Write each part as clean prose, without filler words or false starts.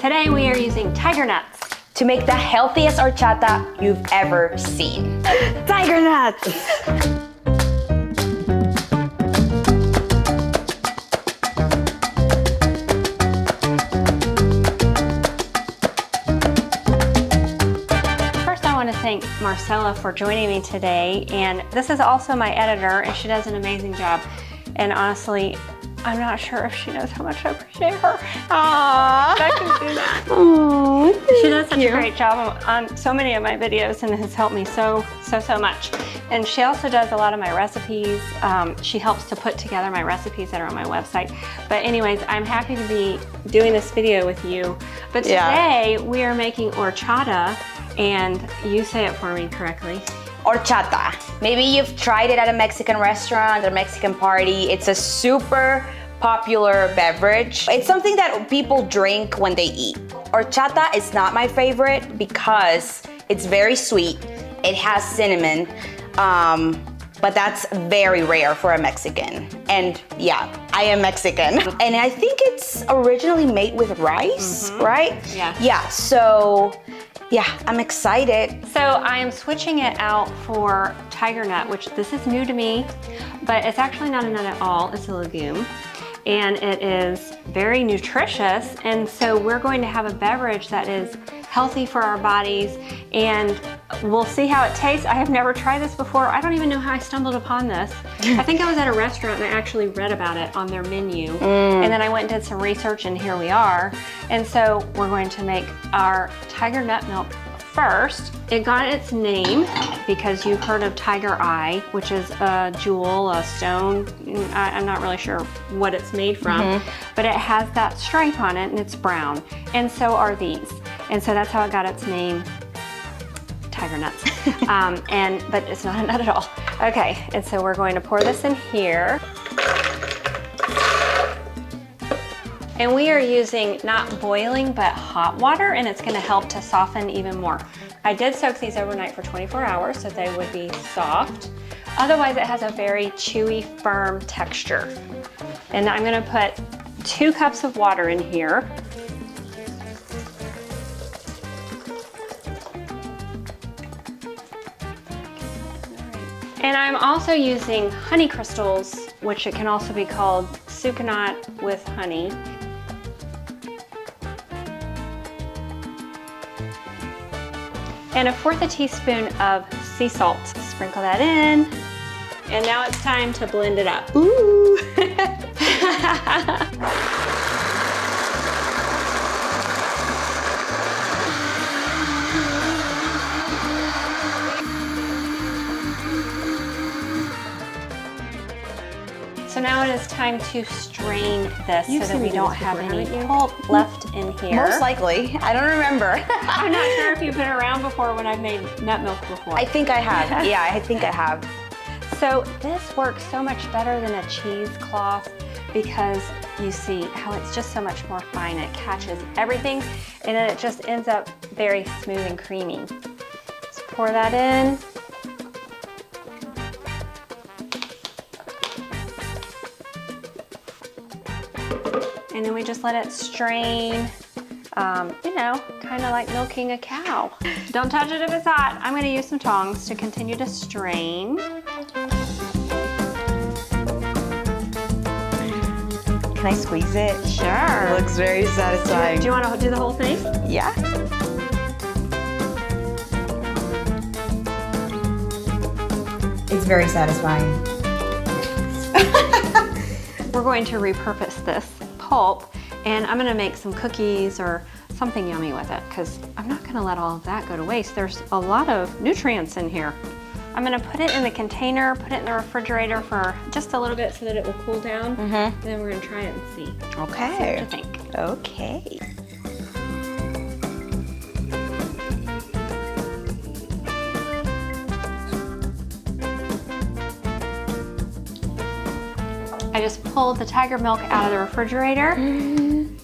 Today we are using tiger nuts to make the healthiest horchata you've ever seen. Tiger nuts! First, I want to thank Marcella for joining me today, and this is also my editor, and she does an amazing job. And honestly, I'm not sure if she knows how much I appreciate her. Aww. I can do that. Aww, she does such a great job on so many of my videos and has helped me so much. And she also does a lot of my recipes. She helps to put together my recipes that are on my website. But anyways, I'm happy to be doing this video with you. But today we are making horchata, and you say it for me correctly. Horchata. Maybe you've tried it at a Mexican restaurant or Mexican party. It's a super popular beverage. It's something that people drink when they eat. Horchata is not my favorite because it's very sweet. It has cinnamon, but that's very rare for a Mexican. And yeah, I am Mexican. And I think it's originally made with rice, right? Yeah. Yeah, so yeah, I'm excited. So I am switching it out for tiger nut, which this is new to me, but it's actually not a nut at all, it's a legume. And it is very nutritious, and so we're going to have a beverage that is healthy for our bodies, and we'll see how it tastes. I have never tried this before. I don't even know how I stumbled upon this. I think I was at a restaurant and I actually read about it on their menu, and then I went and did some research, and here we are. And so we're going to make our tiger nut milk first. It got its name because you've heard of tiger eye, which is a jewel, a stone. I'm not really sure what it's made from, but it has that stripe on it and it's brown. And so are these. And so that's how it got its name, tiger nuts. But it's not a nut at all. Okay, and so we're going to pour this in here. And we are using not boiling, but hot water, and it's gonna help to soften even more. I did soak these overnight for 24 hours so they would be soft. Otherwise, it has a very chewy, firm texture. And I'm gonna put 2 cups of water in here. And I'm also using honey crystals, which it can also be called sucanat with honey. And 1/4 teaspoon of sea salt. Sprinkle that in. And now it's time to blend it up. Ooh. So now it is time to strain this so that we don't have any pulp left in here. Most likely. I don't remember. I'm not sure if you've been around before when I've made nut milk before. I think I have. Yeah, I think I have. So this works so much better than a cheesecloth because you see how it's just so much more fine. It catches everything and then it just ends up very smooth and creamy. Let's pour that in. And then we just let it strain, you know, kind of like milking a cow. Don't touch it if it's hot. I'm gonna use some tongs to continue to strain. Can I squeeze it? Sure. It looks very satisfying. Do you want to do the whole thing? Yeah. It's very satisfying. We're going to repurpose this pulp, and I'm gonna make some cookies or something yummy with it because I'm not gonna let all of that go to waste. There's a lot of nutrients in here. I'm gonna put it in the container, put it in the refrigerator for just a little bit so that it will cool down, and then we're gonna try it and see. Okay. See what you think. Okay. I just pulled the tiger milk out of the refrigerator,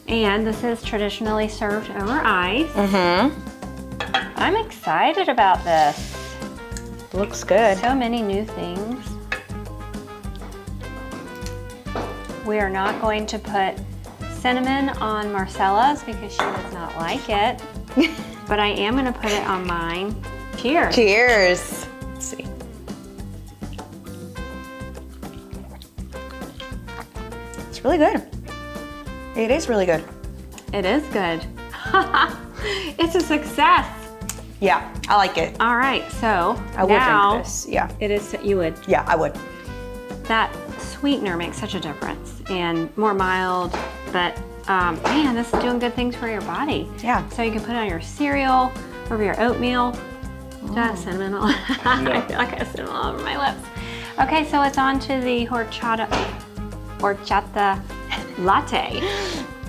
and this is traditionally served over ice. I'm excited about this. Looks good. So many new things. We are not going to put cinnamon on Marcella's because she does not like it. But I am gonna put it on mine. Cheers. Cheers. Let's see. It's really good. It is really good. It is good. It's a success. Yeah, I like it. All right, so I would now drink this. Yeah. it is, you would. Yeah, I would. That sweetener makes such a difference and more mild, but man, this is doing good things for your body. Yeah. So you can put it on your cereal, over your oatmeal. Got cinnamon all I feel like I have cinnamon all over my lips. Okay, so it's on to the horchata latte.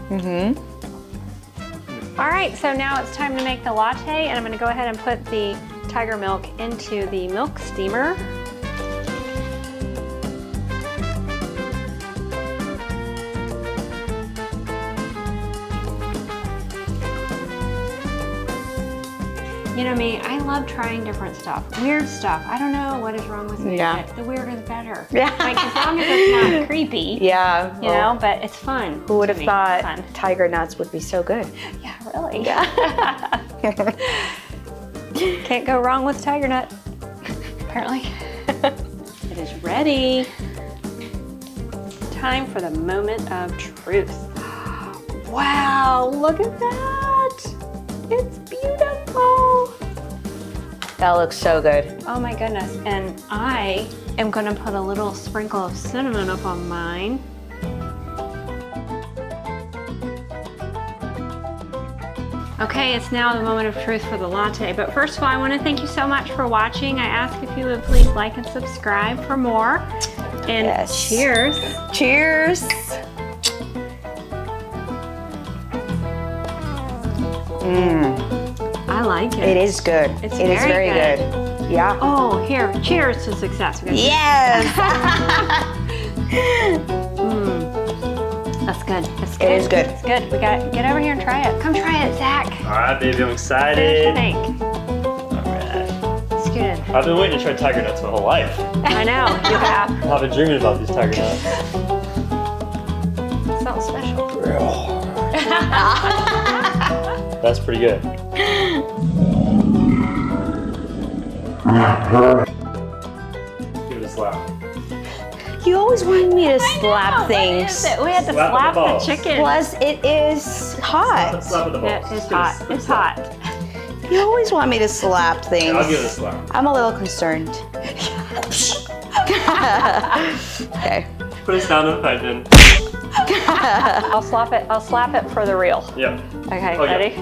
Mm-hmm. All right, so now it's time to make the latte, and I'm gonna go ahead and put the tiger milk into the milk steamer. You know me, I love trying different stuff, weird stuff. I don't know what is wrong with me, Yeah. but the weirder the better. Yeah. Like, as long as it's not creepy, Yeah. you know, but it's fun. Who would to have me. thought Fun. tiger nuts would be so good? Yeah, really. Can't go wrong with tiger nut, apparently. It is ready. Time for the moment of truth. Wow, look at that. It's beautiful. That looks so good. Oh my goodness. And I am gonna put a little sprinkle of cinnamon up on mine. Okay, it's now the moment of truth for the latte. But first of all, I want to thank you so much for watching. I ask if you would please like and subscribe for more. And Yes. cheers. Cheers. I like it. It is good. It's It is very very good. good. Yeah. Oh, here, cheers to success. We're gonna- Yes. That's good. That's good. It is good. It's good. We got to get over here and try it. Come try it, Zach. All right, baby, I'm What excited. did you think? All right. Scoot in. I've been waiting to try tiger nuts my whole life. I know, you have. I've been dreaming about these tiger nuts. Smells special. That's pretty good. Give it a slap. You always wanted me to slap What things. is it? We had to Slap slap the the balls. chicken. Plus, it is hot. Slap with the balls. It's Give it a- hot. give it a It's slap. hot. You always want me to slap things. I'll give it a slap. I'm a little concerned. Okay. Put a sound effect in. I'll slap it. I'll slap it for the real. Yep. Okay, Okay. ready?